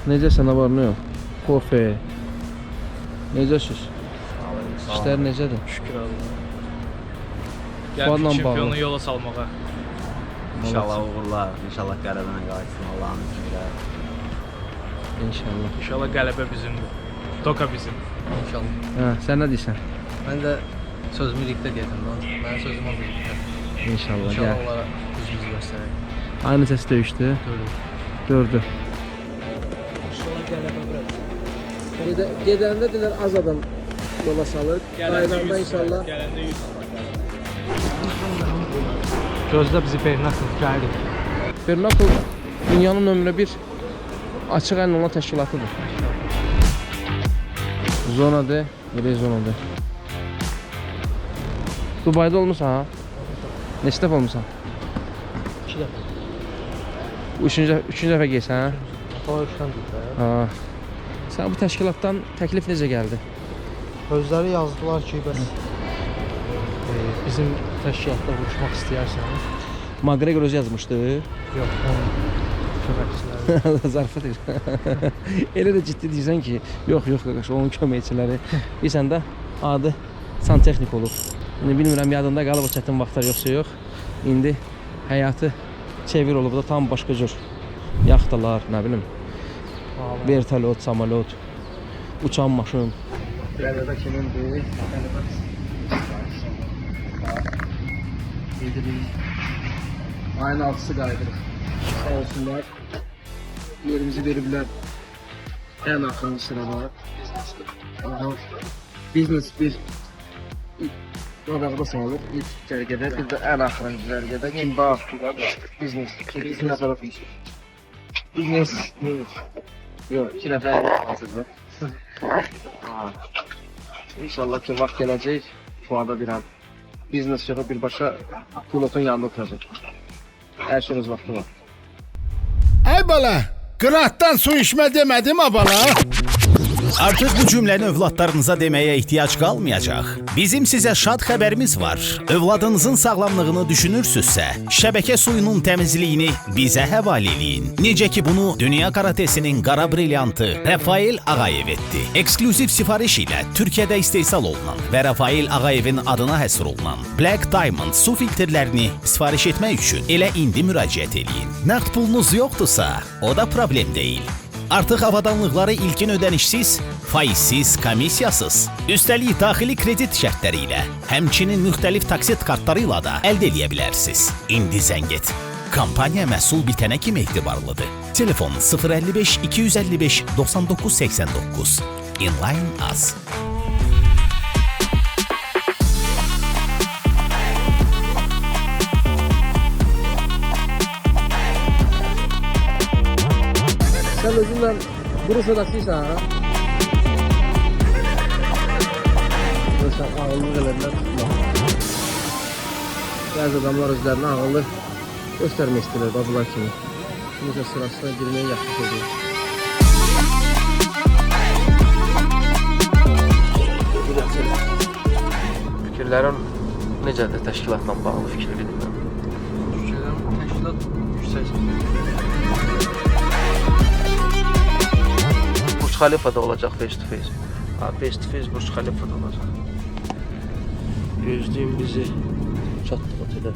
Necəsən, nə var, nə yox? Kofe. Necəsiz? İşlər necədir? Şükür Allah. Fuarla Gəldik bağlı. çempionu yola salmağa. İnşallah uğurlar, inşallah qələbənə qayıtsın Allah'ın izniyle. İnşallah. İnşallah qələbə bizimdir. Toka bizim. İnşallah. Hə, sən nə deyirsən? Ben de sözümü birlikte dedim lan. Ben sözümü birlikte. İnşallah, İnşallah gəl. onlara yüzümüzü göstereyim. Aynı səs döyüşdü. Gördüm. 4'ü. Gedəndə dedilər az adam yola salır. Qayıdanda inşallah. Gələndə 100. Gözde bizi Bernakıl geldi. Bernakıl dünyanın nömrə 1 açıq əlin olan təşkilatıdır. Zonadır, nereye zonadır? Dubai'de olmuşsan ha? Neçə dəfə olmuşsan? 2 defa. Üçüncü dəfə geysən ha? Hava üçten tuttu. Ha. Sən bu təşkilatdan təklif necə gəldi? Özləri yazdılar ki, bəs bizim təşkilatda vuruşmaq istəyərsən. McGregor özü yazmışdı. Yox, onun köməkçiləri. Zarafat edir. Elə də ciddi deyirsən ki, yox qaqaş, onun köməkçiləri. Bilirsən də adı santexnik olub. İndi bilmirəm yadında qalıb o çətin vaxtlar yoxsa yox. İndi həyatı çevir olub da tam başqa cür. Yaxtalar, nə bilim. Vertolyot, samolyot, uçan maşın. Qələbə kimindir? Ayın 6'sı qayıdırıq. Sağ olsunlar. Yerimizi veriblər. Ən axırıncı sırada. Biznes bir qabaqda salıb ilk cərgədə, bir də ən axırıncı cərgədə. Kim bax, biznes. İki nəfər biznes. Yox, 2 nəfər hazırdır. İnşallah ki vaxt gələcək. Bu anda bir an biznes şefi birbaşa pilotun yanında oturacaq. Hər şeyiniz vaxtı var. Ay bala, qıratdan su içmə demədim ha bala. Artıq bu cümləni övladlarınıza deməyə ehtiyac qalmayacaq. Bizim sizə şad xəbərimiz var. Övladınızın sağlamlığını düşünürsünüzsə, şəbəkə suyunun təmizliyini bizə həvalə eləyin. Necə ki bunu Dünya Karatesinin qara brilyantı Rafael Ağayev etdi. Ekskluziv sifariş ilə Türkiyədə istehsal olunan və Rafael Ağayevin adına həsr olunan Black Diamond su filtrlərini sifariş etmək üçün elə indi müraciət eləyin. Nəqd pulunuz yoxdursa, o da problem deyil. Artıq avadanlıqları ilkin ödənişsiz, faizsiz, komissiyasız, üstəlik daxili kredit şərtləri ilə, həmçinin müxtəlif taksit kartları ilə da əldə edə bilərsiniz. İndi zəng et. Kampaniya məhsul bitənə kimi etibarlıdır. Telefon 055 255 9989. Inline Az. Sen özünden kuru sodasıysan ha? Mesela ağırlı gelirler. Bazı adamlar özlerine ağırlı göstermek istiyorlar babalar kimi. Mesela sırasına girmeye yaklaşık oluyor. Fikirlərin necədir təşkilatla bağlı fikir verirəm? Təşkilat yüksək. Burj Khalifa'da olacak face to face. Ha, face to face Burj Khalifa'da olacak. Gözlüğüm bizi çatdıq otelə.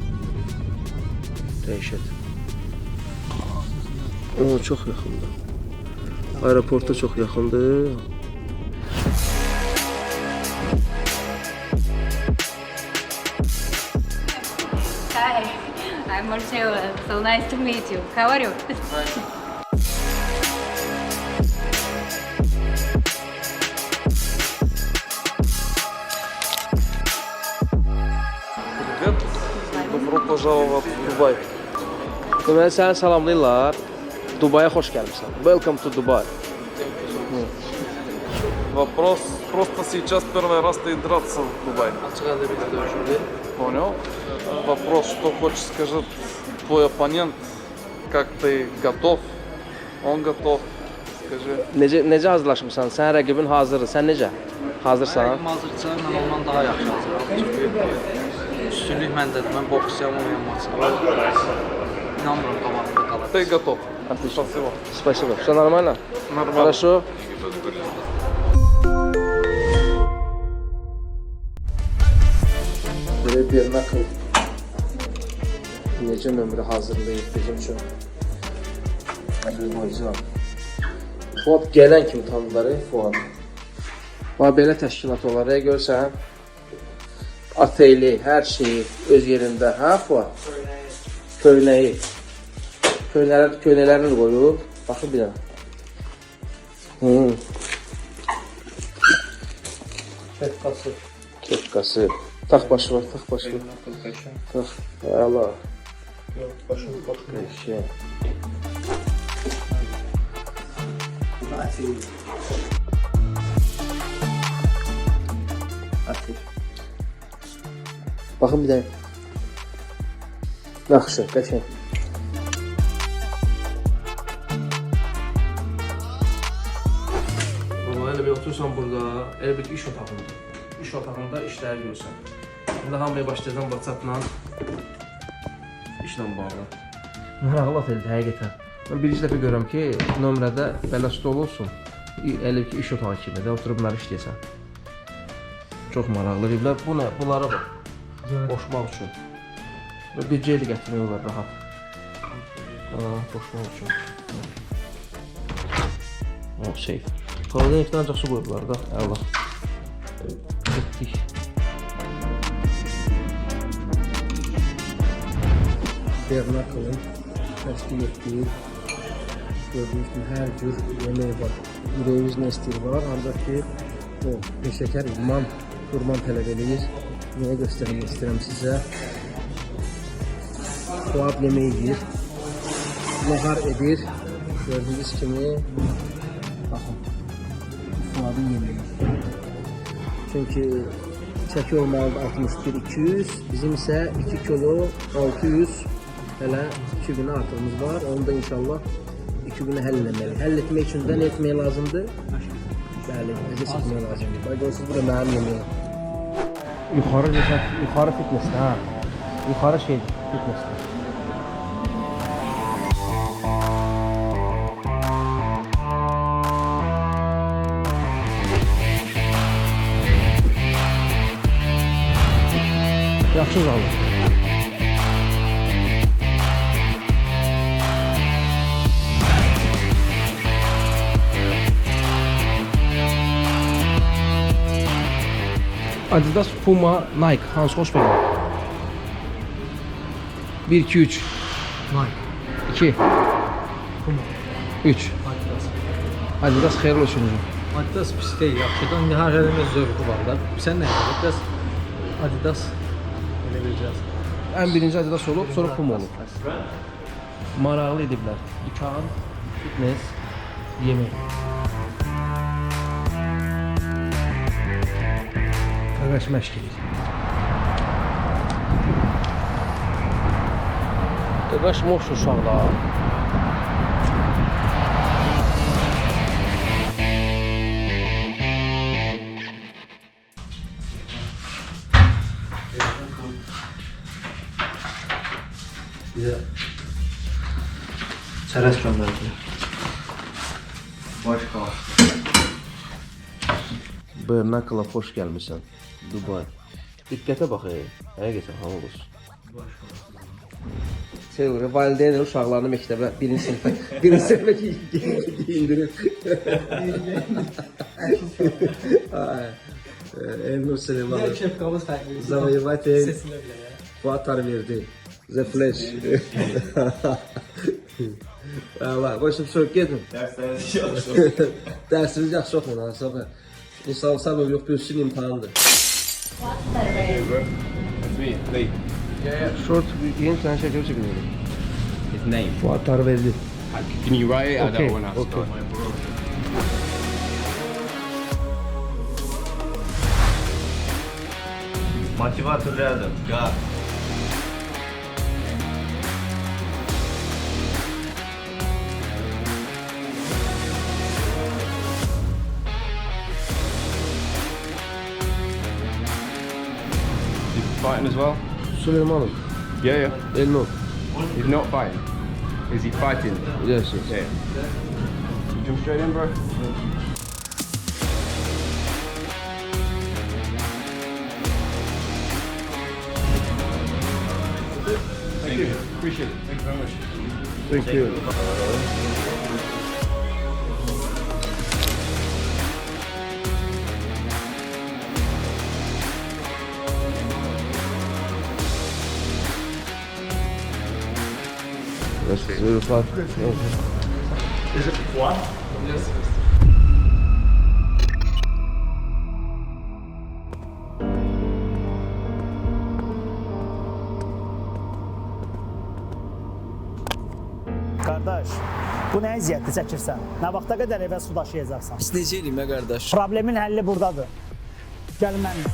Dəhşət. O çox yaxındır. Aeroporta çox yaxındır. Hi, I'm Marcela. So nice to meet you. How are you? Привет. Добро пожаловать в Дубай. Deməli səni salamlayırlar. Dubaya xoş gəlmisən. Welcome to Dubai. Вопрос, просто сейчас первый раз ты драться в Дубай. Açıq əldə bir döyüşürdü. Понял? Вопрос, что хочешь скажет твой оппонент, как ты готов, он готов, скажи. Necə hazırlaşmısan? Sənin rəqibin hazırdır. Sən necə? Hazırsan? Rəqibim hazırsa mən ondan daha yaxşı hazırladım. Çünki üstünlük məndədir. Mən boksçıyam, o mənim maçım. İnanmıram qabağımda qalacaq. Ты готов. Отлично. Спасибо. Спасибо. Все нормально? Нормально. Хорошо. Böyle bir nakıl necə nömrə hazırlayıb bizim üçün. Hocam. Fuad gələn kimi tanıdılar, Fuad. Fuad belə təşkilat olar, görsən. Ateli, hər şeyi öz yerində, hə Fuad? Köynəyi. Köynəklərini qoyub. Baxın bir dənə. Kepkası. Tak başı var, tak başı var. Tak. Allah. Şey. Baxın bir dənə. Yaxşı, qəşəng. Elə bir otursan burada, elə bir iş otağında. İş otağında işləri görsən. İndi hamıya başlayacağım WhatsApp-la işlə bağlı. Maraqlı eldir həqiqətən. Mən birinci dəfə görürəm ki, nömrədə belə stol olsun. Elə ki iş otağı kimi də oturub bunları işləyəsən. Çox maraqlı deyiblər. Bu nə? Bunlara bax. Boşmaq üçün. Bir ceyli gətirmək olar rahat. Boşmaq üçün. Safe. Koladan iki tane su koydular da. Allah. Ettik. Bernakılın təşkil etdiyi gördüyünüz kimi hər cür yemək var. Ürəyimiz nə istəyir var, ancaq ki o peşəkar qurban tələb edir. Nəyə göstərmək istəyirəm sizə. Fuad yemək yiyir. Nahar edir. Gördüyünüz kimi baxın. Fuadın yeməyi. Çünki çəki olmalıdır 61-200, bizim isə 2 kilo 600 hələ 2 günə artığımız var. Onu da inşallah 2 günə həll etməli. Həll etmək üçün də nə etmək lazımdır? Bəli, necə etmək lazımdır. Bax görürsünüz, burada mənim yeməyim. Yuxarı fitnessdə, ha. Yuxarı şeydir, fitnessdə. Yaxşı zalı. Adidas, Puma, Nike hansı xoş gəlir? 1, 2, 3. Nike. 2, Puma. 3. Adidas. Adidas xeyirli olsun. Adidas pis deyil, yaxşıdır. İndi hər şeydən öz zövqü var da. Sən nə yapır? Biraz Adidas elə biləcəz. Ən birinci Adidas olub, sonra Puma olub. Maraqlı ediblər. Dükan, fitness, yemək. Qardaş məşq edir. Qardaş moş uşaqlar. Bizə çərəz göndərdilər. Baş qalsın. Bernakla xoş gəlmisən. Dubai. Diqqətə bax, həqiqətən hamı olsun. Valideyn uşaqlarını məktəbə birinci sinifə giyindirir. Elnur Süleymanov. Kepkamız fərqli. Zavayevati Sesilə bilə ya. bu atar verdi. The Flash. Allah, qoysun çox gedin. Dərsiniz yaxşı oxuyun ha, sabah. İnsan sabah yox, bir üstün imtahandır. Short giyin, sen şəkil çəkilməyir. His name. Bu atar verdi. Can you write it? I Okay, don't want to okay. start. Мотиватор рядом. Гад. Fighting as well? Süleymanov, Yeah, yeah. Elnur. He's not fighting. Is he fighting? Yes, yes. Yeah. Jump straight in, bro. Thank you. Appreciate it. Thank you very much. Thank you. That's 05. Is it what? Yes, yes. Qardaş, bu nə əziyyətli çəkirsən? Nə vaxta qədər evə su daşıyacaqsan? Biz necə eləyim qardaş? Problemin həlli buradadır. Gəl mənimlə.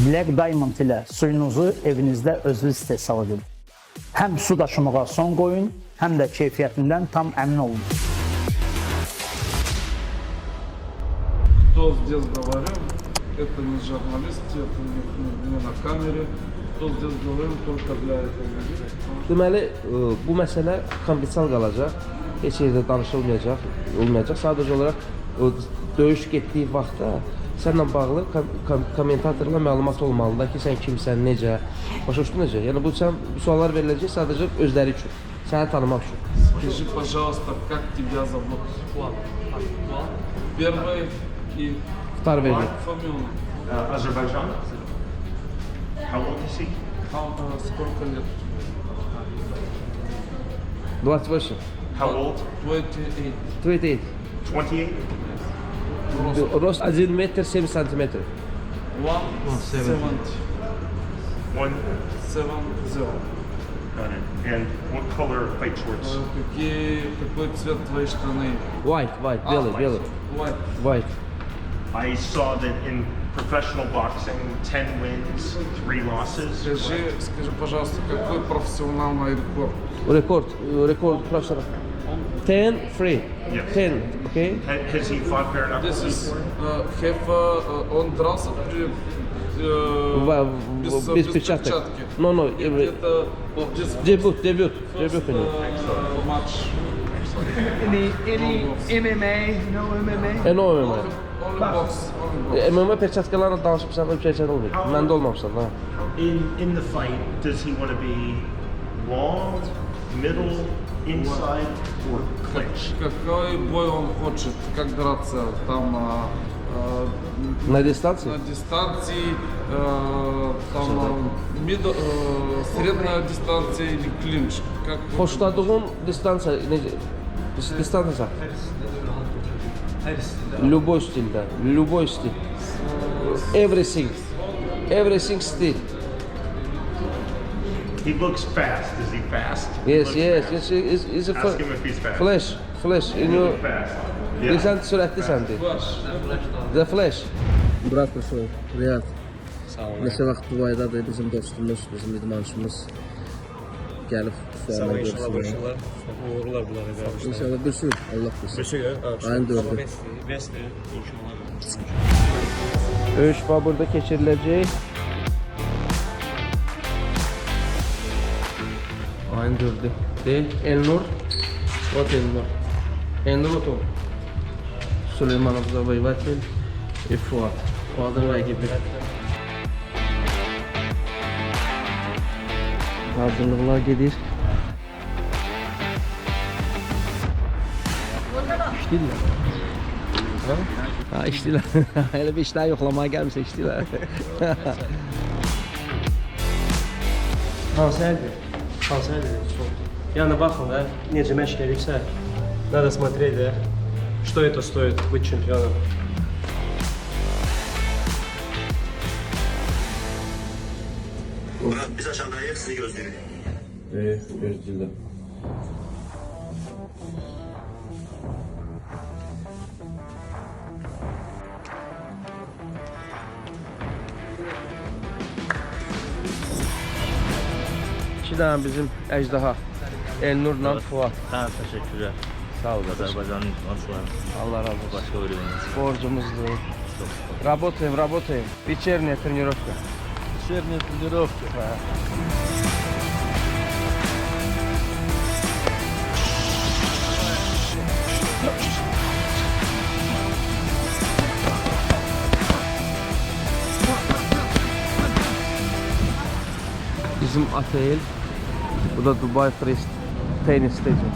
Black Diamond ilə suyunuzu evinizdə özünüz istehsal edin. Həm su daşımağa son qoyun, həm də keyfiyyətindən tam əmin olun. Кто здесь говорил, это не журналист, это не на камере. Кто здесь говорил, только для этого. Deməli, bu məsələ konfidensial qalacaq. Heç yerdə danışılmayacaq, olmayacaq. Sadəcə olaraq o döyüş getdiyi vaxtda sənlə bağlı kommentatorla məlumat olmalıdır ki, sən kimsən, necə, başa düşdün necə? Yəni bu suallar veriləcək sadəcə özləri üçün, səni tanımaq üçün. Скажи, пожалуйста, как тебя зовут? Первый и Tutar verir. фамилия. Azerbaijan. How old is he? Сколько лет? 28. How old? 28. 28. 28? Rost 1 metr 7 santimetr. 170. 170. Got it. And what color fight shorts? Какой цвет твоей штаны? White, белый, белый. White. White. I saw that in professional boxing, 10 wins, 3 losses. Скажи, пожалуйста, какой профессиональный рекорд? Rekord professional. 10, 3. Yes. 10, okay? Has he fought bare knuckle This is before? он дрался при Без перчаток. No, Это debut у него. матч. Any MMA, no MMA? No MMA. Only box. MMA perçatkalarla danışıbsan, o perçat olmayıb. Məndə olmamışsan, ha. In the fight, does he want to be long, middle, inside, or clinch? Какой бой он хочет? Как драться? Там На дистанции? на дистанции, там средняя дистанция или клинч? Как Xoşladığın distansiya necə? Distansiya. Любой stildə, любой stil. Everything stil. He looks fast. Is he fast? Yes, He looks fast. He's a Ask him if he's fast. Flash. He looks fast. Yeah. Sən sürətlisən deyir. The Flash. Burak Quşov, Riyad. Sağ olun. Neçə vaxt Dubaydadır bizim dostumuz, bizim idmançımız. Gəlib suallar görüşürlər. Uğurlar bunlara qardaşlar. İnşallah bir sürü, Allah bilsin. Beşik ha? Ayın 4-ü. Vesti inşallah. Öyüş burada keçiriləcək. Ayın 4-ü. Deyil, Elnur. Ot Elnur. Elnur ot o. Süleymanov Zavayvatel. Fuat. Fuat'ın rəqibi. Hazırlıqlar gedir. İşləyirlər. Ha, işləyirlər. Elə bir işlər yoxlamaya gəlmişsə işləyirlər. Hansı əldir? Hansı əldir? Yəni baxın da, necə məşq edirsə, надо смотреть, да, что это стоит быть чемпионом. Biz aşağıdayız, sizi gözleyelim. Gözləyirlər. İki dənə bizim əjdaha. Elnurla Fuat. Teşekkürler. Sağ ol qardaş. Azerbaycan'ın idmançıları. Allah razı olsun. Başka bölümümüz. Borcumuzdur. Работаем. Вечерняя тренировка. Вечерняя тренировка. Bizim otel. Bu da Dubai Free Tennis Stadium.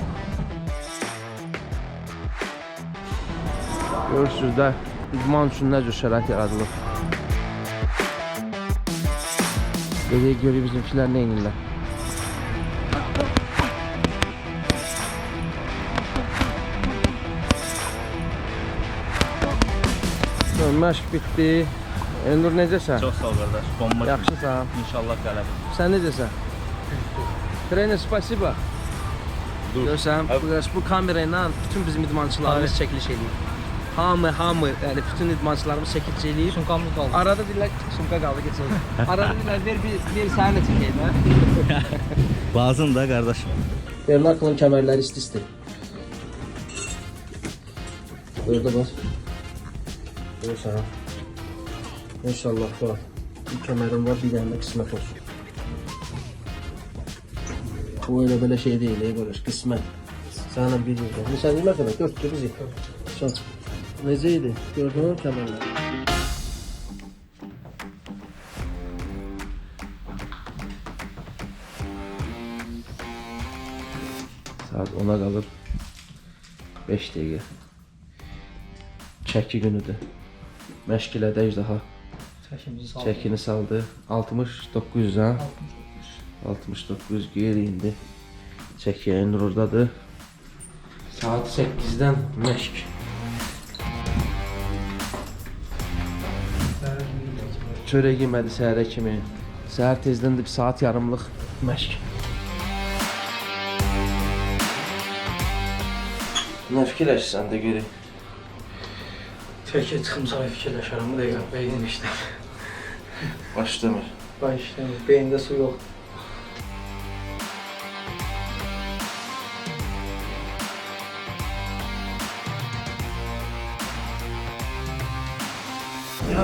Görürsünüz də idman üçün nə cür şərait yaradılır. Gedək görək bizimkilər nə edirlər. Məşq bitdi. Elnur necəsən? Çox sağ ol qardaş. Bomba. Yaxşısan? İnşallah qələbə. Sən necəsən? Trener, spasiba. Görsən, bu kamera ilə bütün bizim idmançılarımız çəkiliş edir. Hamı, yəni bütün idmançılarımız çəkiliş edir. Sumkamız qaldı. Arada deyirlər, sumka qaldı, geçək. Arada deyirlər, ver səni də çəkəyim, hə? Lazım da qardaşım. Bernarklın kəmərləri isti-isti. Burada bax. Görsən, ha? İnşallah var. Bir kəmərim var, bir dənə qismət olsun. Bu öyle böyle şey değil, görüş kısmet. Sana bir yılda. Sen değil mi kadar? 4 yıl bizi. Son. Neceydi? Gördün mü kemerler? Saat 10'a kalır. 5 dakika. Çəki günüdür. Məşqilədək daha. Çəkini saldı. 69 ha. 69 geri indi. Çəki Elnur oradadır. Saat 8'den məşq. Çörək yemədi səhərə kimi. Səhər tezdən də bir saat yarımlıq məşq. Nə fikirləşirsən də görək? Çəkə çıxım sana fikirləşərəm, bu dəqiqə beynin işlər. Başlamır. Başlamır, beyində su yox.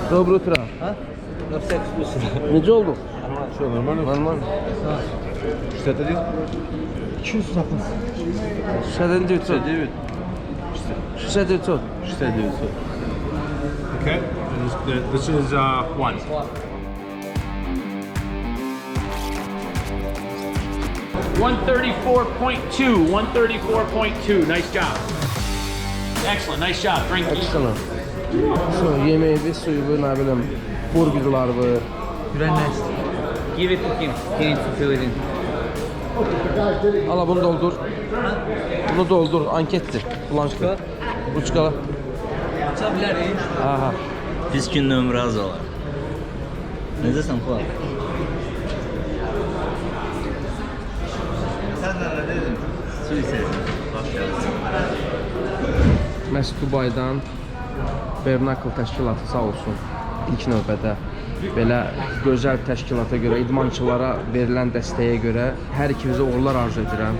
Доброе утро. На всякий случай. Necə oldu? Что, нормально? Normal. 61? 260. 6900. 69. 6900. 69. Okay. This is one. $134.2. Nice job. Excellent. Nice job. Drink. Excellent. So, yemeği, suyu, nə bilim, burgerlar var. Ürən nə istəyir? Give it to him. He needs to fill it in. Ala bunu doldur. Bunu doldur. Ankettir. Blanşka. Uçkala. Aça bilərik. Aha. Biz gün nömrə az olar. Necəsən Fuad? Sən nə dedin? Su içəsən. Bax gəlsin. Məhz Dubaydan Bernakl təşkilatı sağ olsun. İlk növbədə belə gözəl təşkilata görə, idmançılara verilən dəstəyə görə hər ikimizə uğurlar arzu edirəm.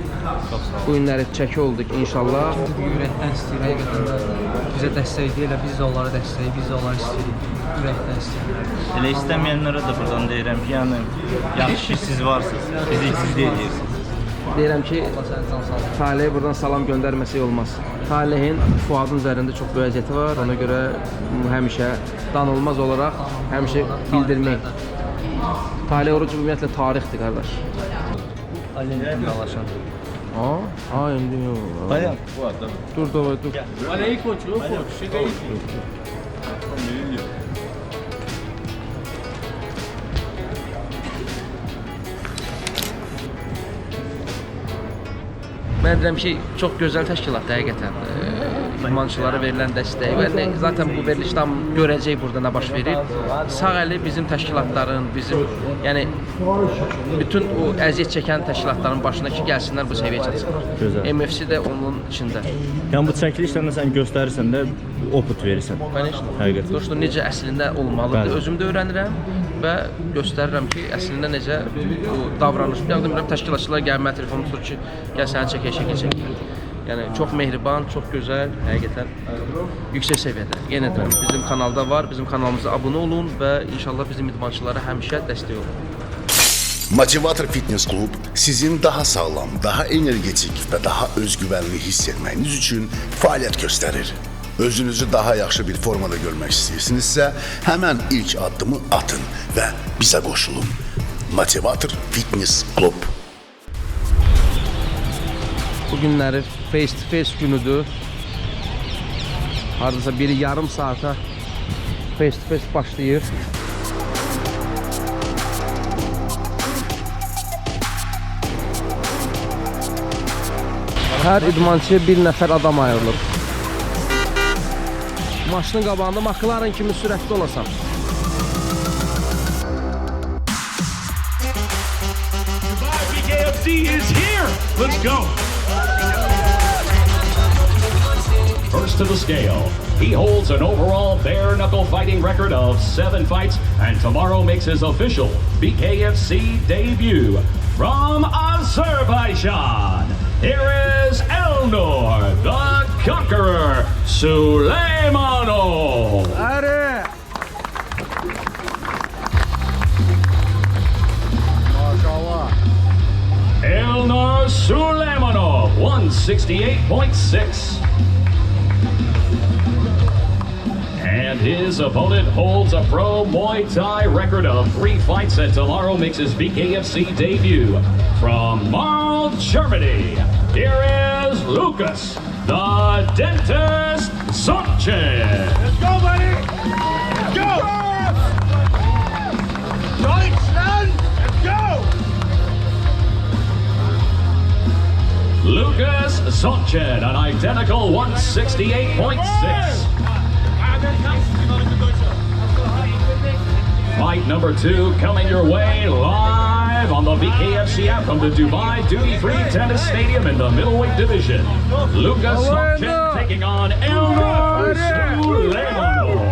Bu günləri çəki olduq inşallah. Ürəkdən istəyir, həqiqətən də bizə dəstək deyil, biz də onlara dəstək, biz də onları istəyirik. Ürəkdən istəyirlər. Elə istəməyənlərə də buradan deyirəm ki, yəni yaxşı siz varsınız, bizi siz deyirsiniz. Deyirəm ki, Talihə buradan salam göndərməsək olmaz. Talihin Fuadın üzərində çox böyük əziyyəti var, ona görə həmişə danılmaz olaraq həmişə bildirmək. Talih orucu ümumiyyətlə tarixdir, qardaş. Aliyyədən dalaşan. Ha, indi yox. Dayan. Dur, dur. Olha aí, continua, pô. Chega aí. Mən deyirəm ki, çox gözəl təşkilatdır həqiqətən. İdmançılara verilən dəstək və zaten bu verilişdən görəcək burada nə baş verir. Sağ əli bizim təşkilatların, bizim yəni bütün o əziyyət çəkən təşkilatların başına ki, gəlsinlər bu səviyyə çatsın. Gözəl. MFC də onun içində. Yəni bu çəkilişlərdə sən göstərirsən də oput verirsən. Həqiqətən. Dostlar necə əslində olmalıdır, Bəli. özüm də öyrənirəm və göstərirəm ki, əslində necə bu davranış. Yəni demirəm təşkilatçılar gəlmə telefonu tutur ki, gəl səni çəkək, şəkil çək. Yəni çox mehriban, çox gözəl, həqiqətən yüksək səviyyədə. Yenə deyirəm, bizim kanalda var, bizim kanalımıza abunə olun və inşallah bizim idmançılara həmişə dəstək olun. Motivator Fitness Klub sizin daha sağlam, daha energetik və daha özgüvənli hiss etməyiniz üçün fəaliyyət göstərir. Özünüzü daha yaxşı bir formada görmək istəyirsinizsə, həmən ilk addımı atın və bizə qoşulun. Motivator Fitness Klub. Bu günləri face-to-face günüdür. Hardasa biri yarım saata face-to-face başlayır. Hər idmançıya bir nəfər adam ayrılır. Maşının qabağında McLaren kimi sürətli olasan. BKFC is here. Let's go. First to the scale. He holds an overall bare-knuckle fighting record of 7 fights, and tomorrow makes his official BKFC debut from Azerbaijan. Here is Elnur, the Conqueror, Suleymanov. Elnur Suleymanov, 168.6. And his opponent holds a pro Muay Thai record of 3 fights, and tomorrow makes his BKFC debut from Marl, Germany. Here is Lucas, the Dentist Sanchez. Let's go, buddy! Let's go! Deutschland! Let's go! Lucas Sanchez, an identical 168.6. Fight number 2 coming your way live on the BKFC app from the Dubai Duty Free Tennis Stadium in the middleweight division. Lucas Sanchez taking on Elnur Suleymanov.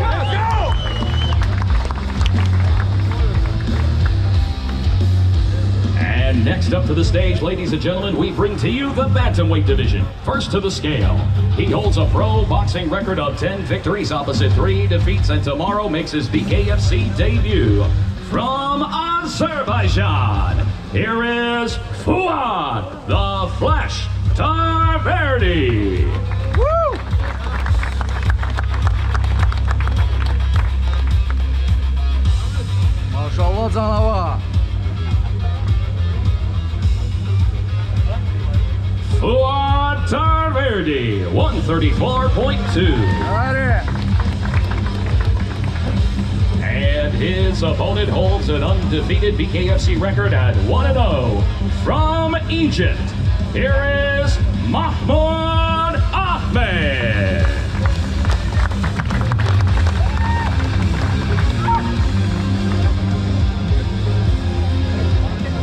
And next up to the stage, ladies and gentlemen, we bring to you the bantamweight division. First to the scale. He holds a pro boxing record of 10 victories opposite 3 defeats, and tomorrow makes his BKFC debut from Azerbaijan. Here is Fuad, the Flash Tarverdi. Woo! Maşallah canavar. Fuad Tarverdi, 134.2. And his opponent holds an undefeated BKFC record at 1-0 from Egypt. Here is Mahmoud Ahmed.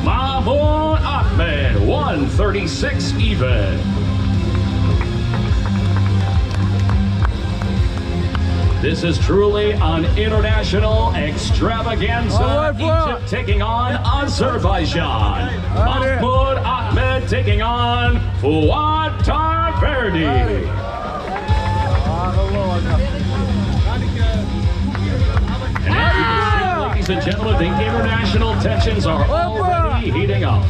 Mahmoud Ahmed, 136 even. This is truly an international extravaganza. Egypt taking on Azerbaijan. Mahmoud Ahmed taking on Fuad Tarverdi. And as you can see, ladies and gentlemen, the international tensions are already heating up.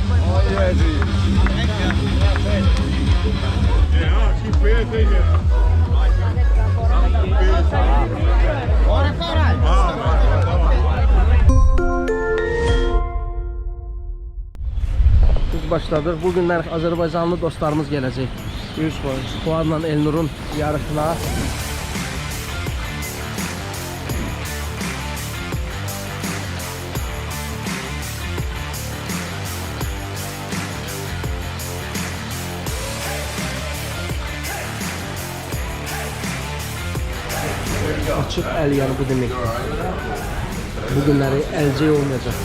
Biz başladıq. Bu günlər Azərbaycanlı dostlarımız gələcək. 100%. Fuadla Elnurun yarışına. Açıq əl yəni bu deməkdir. Bu günləri əlcək olmayacaq.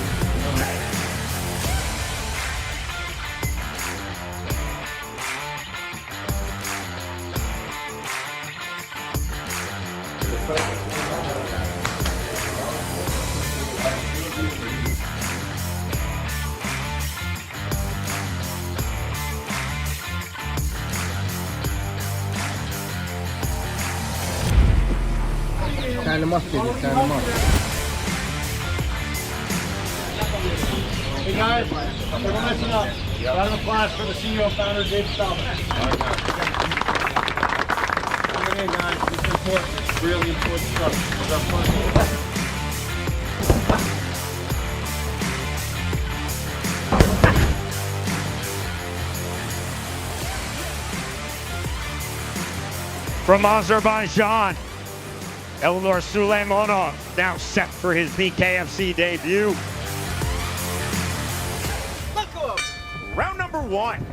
Təlimat dedi, təlimat. Hey guys, listen up. Round of applause for the CEO founder, Dave Stallman. Bring it in, guys. This is important. It's really important stuff. Was that fun? From Azerbaijan, Elnur Suleymanov now set for his BKFC debut. Round number one.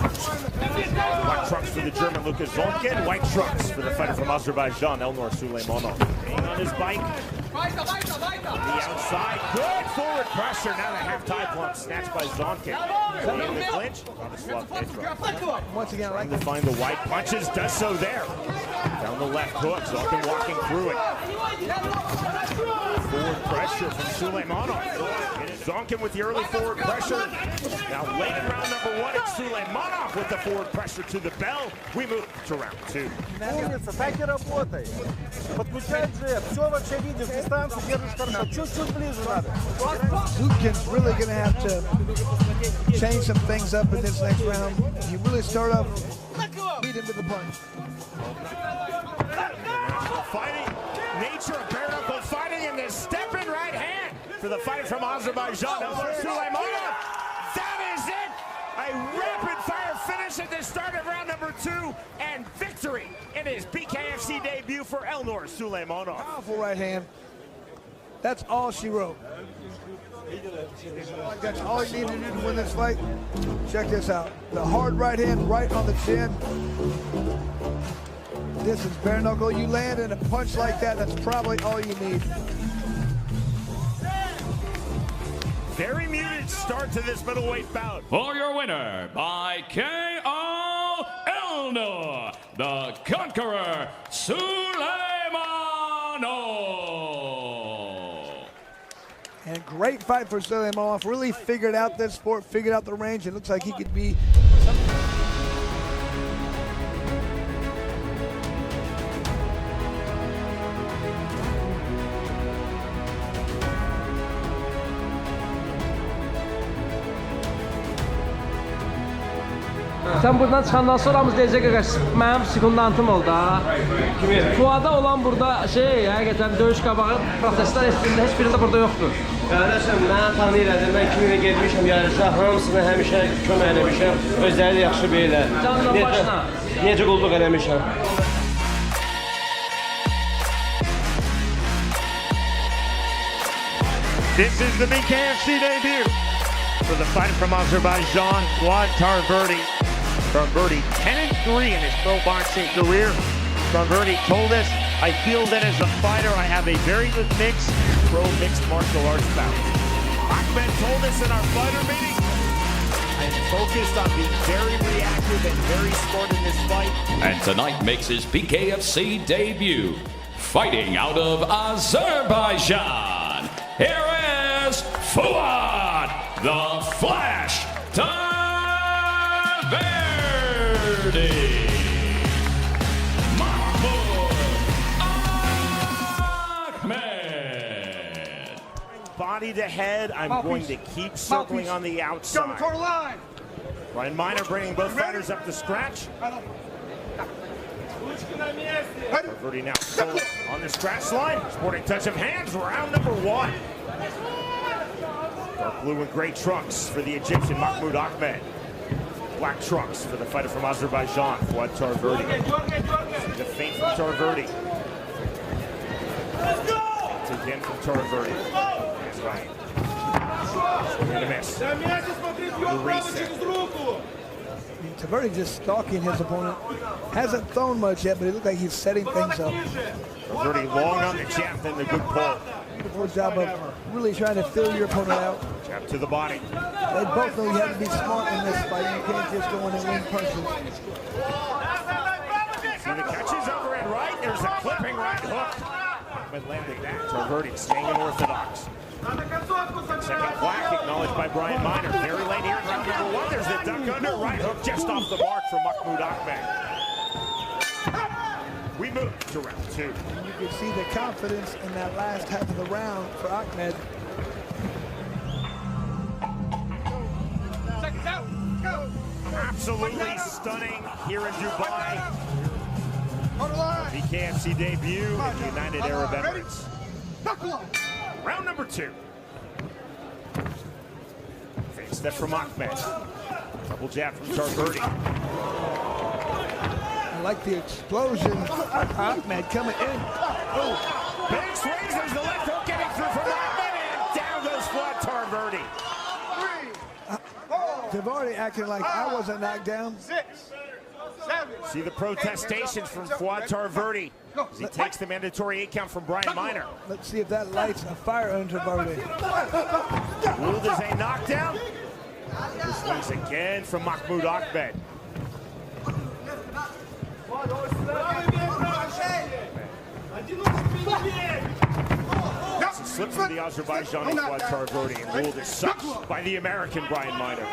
Black trunks for the German Lucas Zonkin, white trunks for the fighter from Azerbaijan, Elnur Suleymanov. Staying on his bike. The outside, good forward pressure. Now the half-tie plump snatched by Zonkin. In the clinch, Vladislav Petrov. Once again, I like To find the wide punches, does so there. Down the left hook, Zonkin walking through it. Forward pressure from Suleymanov. Zonkin with the early forward pressure. Now late in round number one, it's Suleymanov with the forward pressure to the bell. We move to round two. так и работай. Подключай джеб, все вообще видишь, дистанцию держишь хорошо, чуть-чуть ближе надо. Lukin's really going to have to change some things up in this next round. You really start off, beat him to the punch. Fighting, nature of bare knuckle fighting, and this step-in right hand for the fighter from Azerbaijan, Elnur Suleymanov. That is it! A rapid-fire finish at the start of round number two, and victory in his BKFC debut for Elnur Suleymanov. Powerful right hand. That's all she wrote. That's all you need to do to win this fight. Check this out. The hard right hand right on the chin. This is bare knuckle. You land in a punch like that, that's probably all you need. Very muted start to this middleweight bout. For your winner by KO, Elnur, the Conqueror, Suleymanov. And great fight for Suleymanov. Really figured out this sport, figured out the range. It looks like he could be... Sen buradan çıxandan sonra biz deyəcək ki, mənim sekundantım oldu ha. Fuada olan burada şey, həqiqətən döyüş qabağı proseslər üstündə heç birində burada yoxdur. Qardaşım, mən tanıyırəm, mən kiminlə getmişəm yarışa, hamısını həmişə kömək eləmişəm, özləri də yaxşı bilirlər. Canla başla. Necə qulluq eləmişəm. This is the BKFC debut for the fighter from Azerbaijan, Fuad Tarverdi. Tarverdi 10-3 in his pro boxing career. Tarverdi told us, I feel that as a fighter I have a very good mix, pro mixed martial arts bout. Ahmed told us in our fighter meeting, I'm focused on being very reactive and very smart in this fight. And tonight makes his BKFC debut, fighting out of Azerbaijan. Here is Fuad, the Flash Tarverdi. Body to head, I'm going to keep circling on the outside. Ryan Miner bringing both fighters up to scratch. Tarverdi now still on the scratch line. Sporting touch of hands, round number one. Dark blue and gray trunks for the Egyptian Mahmoud Ahmed. Black trunks for the fighter from Azerbaijan, Fuad Tarverdi. The feint from Tarverdi. It's again from Tarverdi. That's right. Swing and a miss. The reset. Tarverdi just stalking his opponent. Hasn't thrown much yet, but it looks like he's setting things up. Tarverdi long on the jab, then the good pull. Beautiful job of really trying to fill your opponent out. Jab to the body. They both know you have to be smart in this fight. You can't just go in and win punches. See the catches over and right. There's a clipping right hook. Ahmed landing that. Tarverdi staying unorthodox. Second quack acknowledged by Brian Miner. Very late here in round number one. There's the duck under. Right hook just off the mark from Mahmoud Ahmed. We move to round 2. And you can see the confidence in that last half of the round for Ahmed. Absolutely stunning here in Dubai. BKFC debut in the United Arab Emirates. Round number 2. Fake step from Ahmed. Double jab from Tarverdi. I like the explosion. Ahmed coming in. Oh, big swings. There's the left hook getting through from Ahmed, and down goes Fuad Tarverdi. Tarverdi acting like I wasn't knocked down. See the protestations from Fuad Tarverdi as he takes the mandatory 8 count from Brian Miner. Let's see if that lights a fire under Tarverdi. Ruled as a knockdown. This swings again from Mahmoud Ahmed. That's a slip from the Azerbaijani Fuad Tarverdi and ruled as such by the American Brian Miner.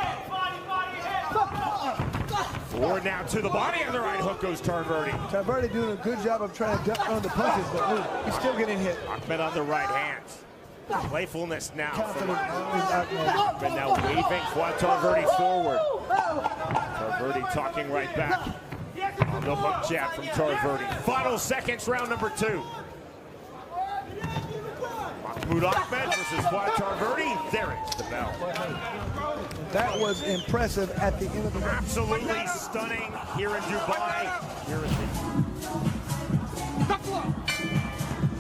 Forward now to the body, and the right hook goes Tarverdi. Tarverdi doing a good job of trying to duck under punches, but he's still getting hit. Ahmed on the right hand. Playfulness now. Confident. Ahmed now waving Fuad Tarverdi forward. Tarverdi talking right back. On the hook jab from Tarverdi. Final seconds, round number 2. Mahmoud Ahmed versus Fuad Tarverdi. There is the bell. That was impressive at the end of the round. Absolutely stunning here in Dubai. Here is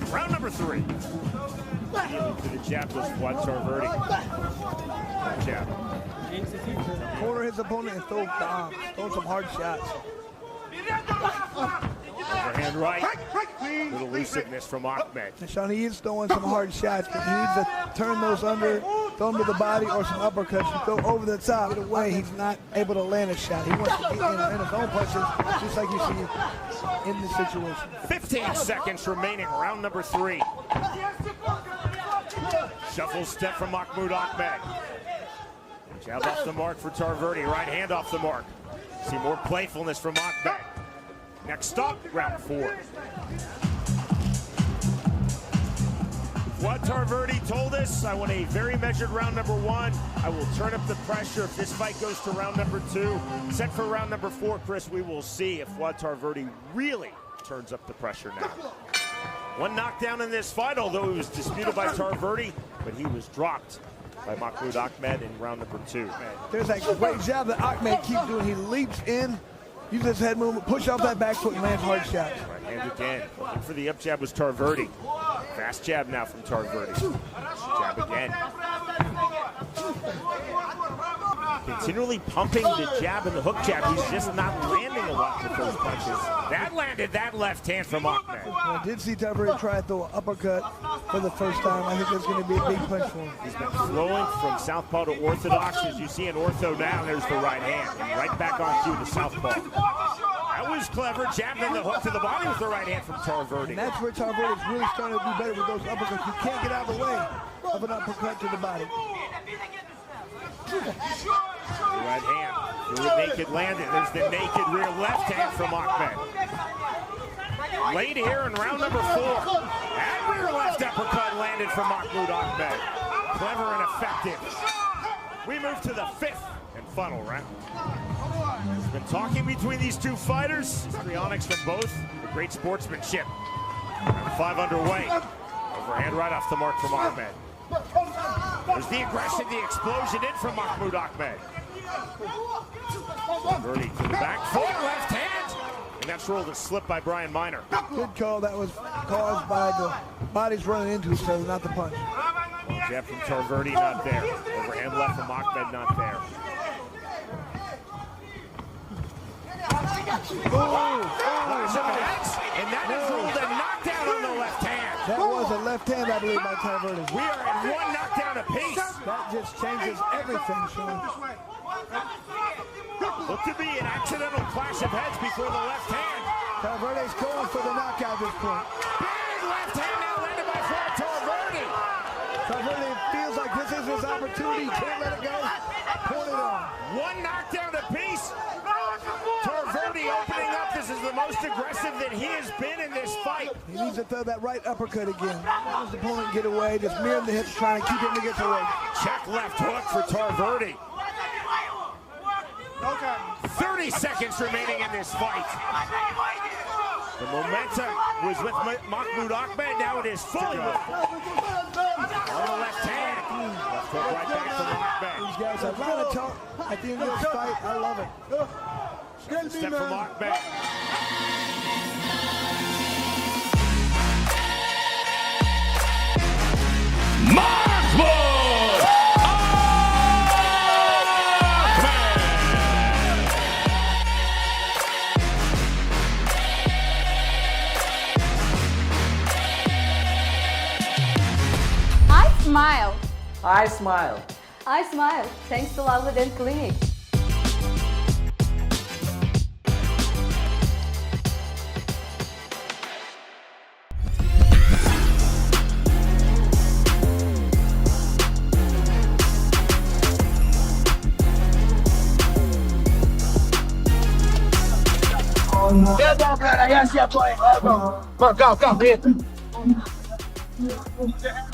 the round number 3. Immediately to the jab goes Fuad Tarverdi. Jab. Corner his opponent and throw some hard shots. Overhand right. Little elusiveness from Ahmed. Sean, he is throwing some hard shots, but he needs to turn those under, throw them to the body, or some uppercuts to go over the top. Either way, he's not able to land a shot. He wants to get in his own punches, just like you see in this situation. 15 seconds remaining, round number 3. Shuffle step from Mahmoud Ahmed. Jab off the mark for Tarverdi. Right hand off the mark. See more playfulness from Ahmed. Next up, round 4. Fuad Tarverdi told us, I want a very measured round number 1. I will turn up the pressure if this fight goes to round number 2. Set for round number 4, Chris, we will see if Fuad Tarverdi really turns up the pressure now. One knockdown in this fight, although it was disputed by Tarverdi, but he was dropped by Mahmoud Ahmed in round number 2. There's that great jab that Ahmed keeps doing. He leaps in, uses his head movement, push off that back foot, and lands hard shots. Right hand again. Looking for the up jab was Tarverdi. Fast jab now from Tarverdi. Jab again. Continually pumping the jab and the hook jab. He's just not landing a lot with those punches. That landed that left hand from Ahmed. I did see Tarverdi try to throw an uppercut for the first time. I think that's going to be a big punch for him. He's been flowing from southpaw to orthodox. As you see in ortho now, there's the right hand. And right back on cue to southpaw. That was clever. Jab and the hook to the body with the right hand from Tarverdi. And that's where Tarverdi's really starting to do better with those uppercuts. You can't get out of the way of an uppercut to the body. The right hand. The naked landed. There's the naked rear left hand from Ahmed. Late here in round number 4. That rear left uppercut landed from Mahmoud Ahmed. Clever and effective. We move to the 5th and final round. There's been talking between these two fighters. Histrionics from both. The great sportsmanship. Round 5 underway. Overhand right off the mark from Ahmed. There's the aggression, the explosion in from Mahmoud Ahmed. Tarverdi to the back foot, left hand. And that's rolled a slip by Brian Miner. Good call. That was caused by the bodies running into each other, not the punch. Jab from Tarverdi, not there. Overhand left from Ahmed, not there. And that is ruled a knockdown on the left hand. That was a left hand, I believe, by Tarverdi. We are at 1 knockdown apiece. That just changes everything, Sean. Looked to be an accidental clash of heads before the left hand. Tarverdi's going for the knockout at this point. Big left hand now landed by Fuad Tarverdi. Tarverdi feels like this is his opportunity. He can't let it go. Point it on. 1 knockdown apiece. Tarverdi opening up. This is the the most aggressive that he has been in this fight. He needs to throw that right uppercut again. Let his opponent get away, just mirror the hips, trying to keep him to get away. Check left hook for Tarverdi. 30 seconds remaining in this fight. The momentum was with Mahmoud Ahmed, now it is fully with on the left hand. Left hook right back from Ahmed. These guys have a lot of talk at the end of this fight. I love it. Step from Ahmed. Mahmoud Smile. I smile. I smile. Thanks to Lavla Dent Clinic.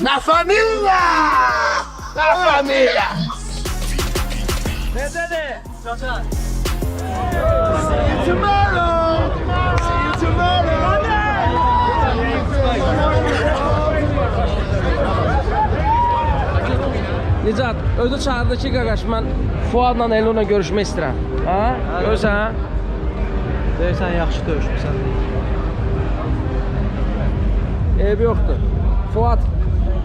Na família! Na família! See you tomorrow! See you tomorrow! Nicat, özü çağırdı ki, qaqaş, mən Fuadla Elnurla görüşmək istəyirəm. Ha? Görürsən? Deyirsən, yaxşı döyüşmüsən. Eybi yoxdur. Fuad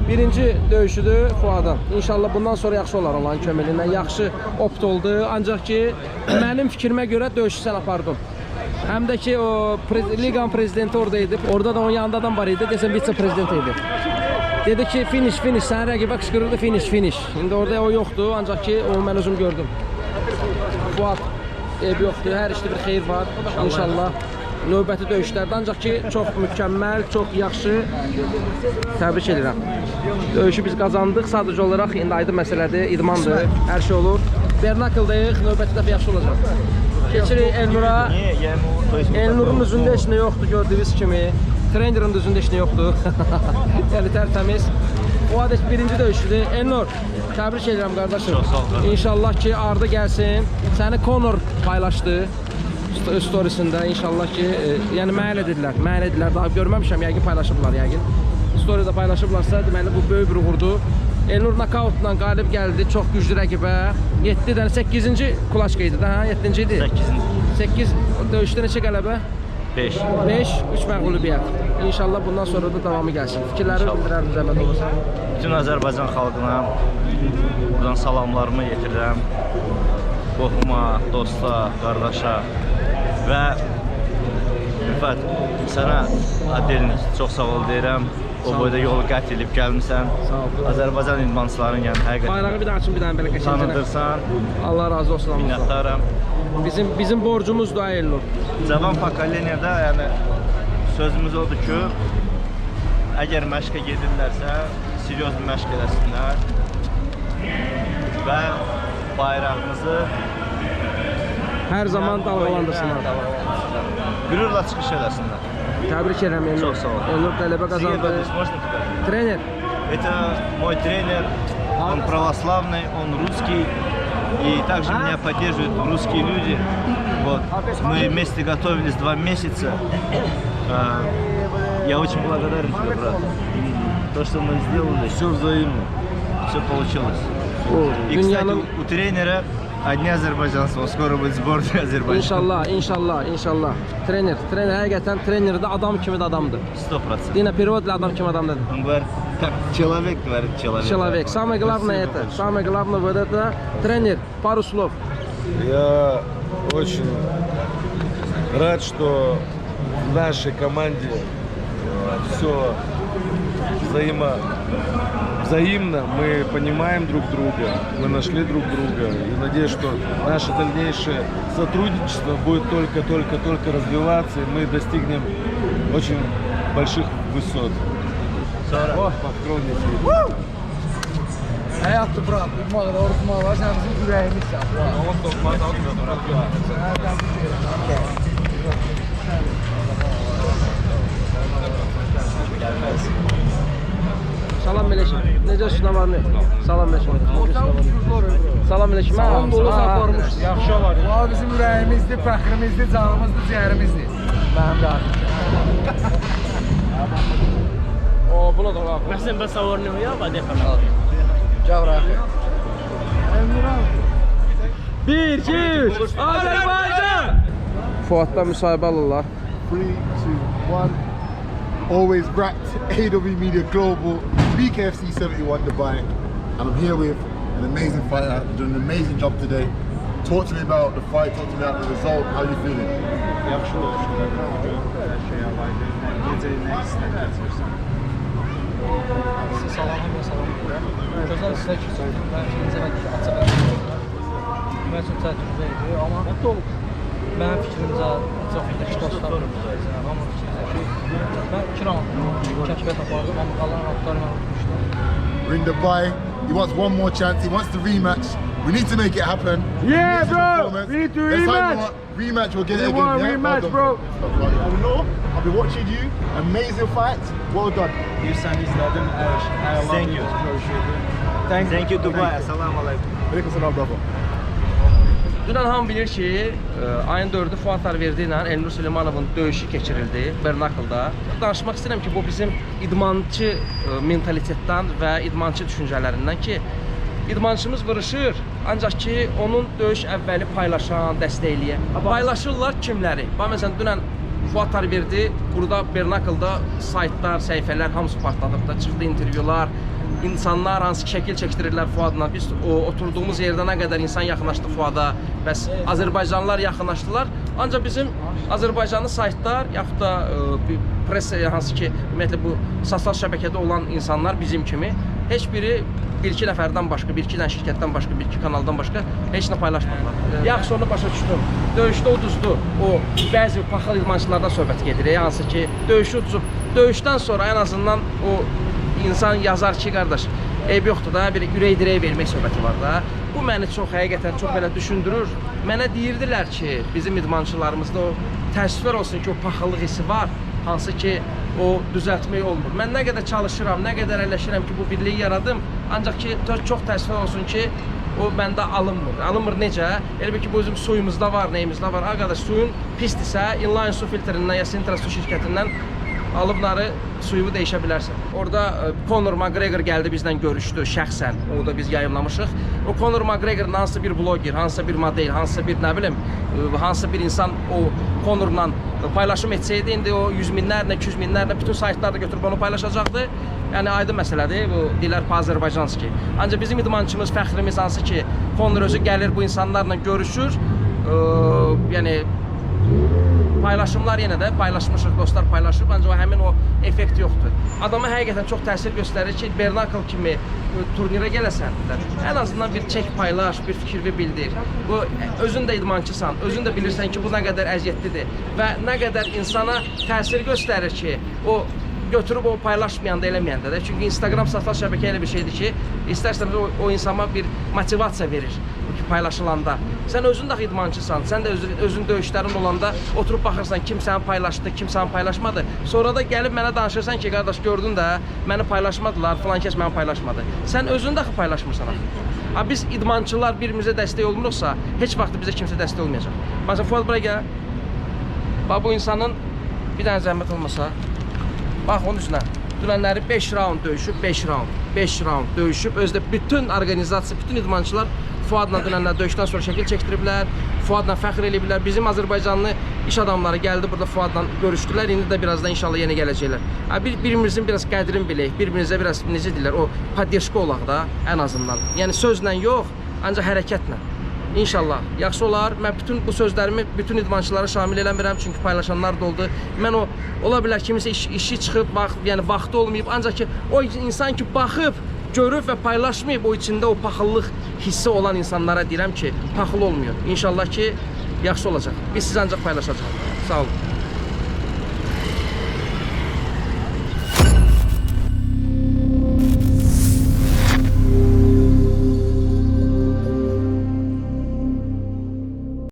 birinci döyüşüdür Fuadın. İnşallah bundan sonra yaxşı olar Allah'ın köməkliyindən. Yaxşı opt oldu. Ancaq ki, mənim fikrimə görə döyüşü sən apardın. Həm də ki, o liqanın prezidenti oradaydı. Orada da onun yanında adam var idi. Desən, vitse-prezident idi. Dedi ki, finish, sənin rəqibə qışqırırdı, finish. İndi orada o yoxdur, ancaq ki, onu mən özüm gördüm. Fuad, eybi yoxdur, hər işdə bir xeyir var, inşallah. Növbəti döyüşlərdə, ancaq ki, çox mükəmməl, çox yaxşı. Təbrik edirəm. Döyüşü biz qazandıq, sadəcə olaraq indi aydın məsələdir, idmandır, hər şey olur. Bernakıldayıq, növbəti dəfə yaxşı olacaq. Keçirik Elnura. Elnurun üzündə heç nə yoxdur, gördüyünüz kimi. Trenerin də üzündə heç nə yoxdur. Yəni tərtəmiz. Fuad birinci döyüşüdür. Elnur, təbrik edirəm qardaşım. Çox sağ ol. İnşallah ki, ardı gəlsin. Səni Conor paylaşdı. Storiesində inşallah ki, yəni mənə dedilər, daha görməmişəm, yəqin paylaşıblar, yəqin. Storydə paylaşıblarsa, deməli bu böyük bir uğurdur. Elnur nokautla qalib gəldi, çox güclü rəqibə. 7 dənə 8-ci kulaçka idi də, hə? 7-ci idi? 8 döyüşdə neçə qələbə? 5, 3 məğlubiyyət. İnşallah bundan sonra da davamı gəlsin. Fikirləri bildirərim, zəhmət olursa. Bütün Azərbaycan xalqına buradan salamlarımı yetirirəm. Qohuma, dosta, qardaşa və Rüfət, sənə Adeliniz çox sağ ol deyirəm. O boyda yolu qət edib gəlmişsən. Azərbaycan idmançıların yəni həqiqətən. Bayrağı bir daha açın, bir dənə belə qəşəngcə. Tanıdırsan. Allah razı olsun. Minnətdaram. Bizim borcumuzdur Elnur. Cavan pokoleniyada yəni sözümüz odur ki, əgər məşqə gedirlərsə, seriyoz bir məşq eləsinlər və bayrağımızı hər zaman dalğalandırsınlar. Qürurla çıxış eləsinlər. Təbrik edirəm Elnur. Çox sağ ol. Elnur qələbə qazandı. Trener. Это мой тренер, он православный, он русский, и также меня поддерживают русские люди. Вот. Мы вместе готовились 2 месяца. Я очень благодарен тебе, брат. То, что мы сделали, все взаимно, все получилось. И, кстати, у тренера одни азербайджанцы, он скоро будет сборной Азербайджана. İnşallah. Trener həqiqətən trener də adam kimi də adamdır. 100%. Dina Переводlə adam kimi adam dedi. Он говорит, как человек, говорит человек. Человек. Самое главное это. Самое главное вот это. Тренер, пару слов. Я очень рад, что в нашей команде все взаимно, мы понимаем друг друга, мы нашли друг друга. И надеюсь, что наше дальнейшее сотрудничество будет только развиваться, и мы достигнем очень больших высот. Hayatı bırak, unutmalar, sen bizim yüreğimizsin. Salam Meleşim. Necəsiz, nə var nə? Salam Meleşim. Salam Meleşim. Salam dolu aparmış. Yaxşı olar. Bu bizim ürəyimizdir, fəxrimizdir, canımızdır, ciyərimizdir. Mənim də. O, buna da var. Məxsən bəs avarını ya, badə xəmə. Cavra. 1, 2, 3, Azərbaycan! Fuat'da müsahibə alırlar. 3, 2, 1. Always wrapped AW Media Global, BKFC 71 Dubai, and I'm here with an amazing fighter, doing an amazing job today. Talk to me about the fight, talk to me about the result, how you feeling? Yaxşı olsun. Hər şey alaydı. Gecə nə istəyirsən gətirsən. Salam. Gözəl sizə keçirdim. Mən ikinci və açıq. Mən çox təcrübə idi, amma mənim fikrimcə çox indiki dostlar amma fikrimcə ki, mən 2 round kəşfiyyat apardım, amma qalan roundları mən unutmuşdum. We're in Dubai, he wants one more chance, he wants the rematch. We need to make it happen. Yeah, bro. We need to rematch. Rematch, we'll get it We again. want a rematch, bro. I've been watching you. Amazing fight. Well done. Sen izledim. Thank you. Thank you Dubai. Assalamu alaikum. Aleykümselam brother. Dünən hamı bilir ki, ayın 4-ü Fuat Tarverdi ilə Elnur Süleymanovun döyüşü keçirildi Bernaklda. Danışmaq istəyirəm ki, bu bizim idmançı mentalitetdən və idmançı düşüncələrindən ki, idmançımız vuruşur, ancaq ki, onun döyüş əvvəli paylaşan, dəstəkləyən. Paylaşırlar kimləri? Məsələn, dünən Fuat Tarverdi burada Bernaklda saytlar, səhifələr hamısı partladıb da, çıxdı intervyular. İnsanlar hansı şəkil çəkdirirlər Fuadla. Biz oturduğumuz yerdə nə qədər insan yaxınlaşdı Fuada. Bəs Azərbaycanlılar yaxınlaşdılar. Ancaq bizim Azərbaycanlı saytlar, yaxud da press hansı ki, ümumiyyətlə bu sosial şəbəkədə olan insanlar bizim kimi heç biri bir-iki nəfərdən başqa, bir-iki dənə şirkətdən başqa, bir-iki kanaldan başqa heç nə paylaşmadılar. Yaxşı, onu başa düşdüm. Döyüşdə uduzdu. O bəzi paxıl idmançılardan söhbət gedir. Hansı ki, döyüşü uduzub. Döyüşdən sonra ən azından o İnsan yazar ki, qardaş, eyb yoxdur da, bir ürək dirək vermək söhbəti var da. Bu məni çox, həqiqətən çox belə düşündürür. Mənə deyirdilər ki, bizim idmançılarımızda o təəssüflər olsun ki, o paxıllıq hissi var, hansı ki, o düzəltmək olmur. Mən nə qədər çalışıram, nə qədər əlləşirəm ki, bu birliyi yaradım, ancaq ki, çox təəssüflər olsun ki, o məndə alınmır. Alınmır necə? Elə bir ki, bu bizim suyumuzda var, nəyimizdə var. Qardaş, suyun pisdirsə, inline su filtrindən ya Sintra su şirkətindən alıb narı suyunu dəyişə bilərsən. Orada Conor McGregor gəldi bizlə görüşdü şəxsən. Onu da biz yayımlamışıq. O Conor McGregor'ın hansısa bir bloger, hansısa bir model, hansısa bir nə bilim, hansısa bir insan o Conor'la paylaşım etsəydi, indi o 100 minlərlə, 200 minlərlə bütün saytlar da götürüb onu paylaşacaqdı. Yəni aydın məsələdir, bu deyirlər Azərbaycanski. Ancaq bizim idmançımız, fəxrimiz hansı ki, Conor özü gəlir bu insanlarla görüşür. Yəni paylaşımlar yenə də paylaşmışıq, dostlar paylaşıb, ancaq həmin o effekt yoxdur. Adama həqiqətən çox təsir göstərir ki, Bernakl kimi turnirə gələsən də, ən azından bir çək paylaş, bir fikri bildir. Bu, özün də idmançısan, özün də bilirsən ki, bu nə qədər əziyyətlidir və nə qədər insana təsir göstərir ki, o götürüb o paylaşmayanda, eləməyəndə də. Çünki Instagram sosial şəbəkə elə bir şeydir ki, istərseniz o insana bir motivasiya verir paylaşılanda. Sən özün də idmançısan, sən də özün döyüşlərin olanda oturub baxırsan kim səni paylaşdı, kim səni paylaşmadı. Sonra da gəlib mənə danışırsan ki, qardaş gördün də, məni paylaşmadılar, falan kəs məni paylaşmadı. Sən özün də paylaşmırsan axı. Biz idmançılar birimizə dəstək olmuruqsa, heç vaxt bizə kimsə dəstək olmayacaq. Məsələn, Fuad buraya gəl. Bax, bu insanın bir dənə zəhmət olmasa, bax, onun üstünə. Dünənləri 5 round döyüşüb, 5 round döyüşüb, özdə bütün organizasiya, bütün idmançılar Fuadla dünənlər döyüşdən sonra şəkil çəkdiriblər, Fuadla fəxr eləyiblər. Bizim Azərbaycanlı iş adamları gəldi burada Fuadla görüşdülər, indi də birazdan inşallah yenə gələcəklər. Birimizin biraz qədrini bilək, birbirimizə biraz, necə deyirlər, o poddeşka olaq da ən azından. Yəni sözlə yox, ancaq hərəkətlə. İnşallah yaxşı olar. Mən bütün bu sözlərimi bütün idmançılara şamil eləmirəm, çünki paylaşanlar da oldu. Mən ola bilər kimisə işi çıxıb, yəni vaxtı olmayıb, ancaq ki o insan ki baxıb, görüb və paylaşmayıb, o içində o paxıllıq hissi olan insanlara deyirəm ki, paxıl olmuyor. İnşallah ki yaxşı olacaq. Biz sizi ancaq paylaşacağıq. Sağ olun.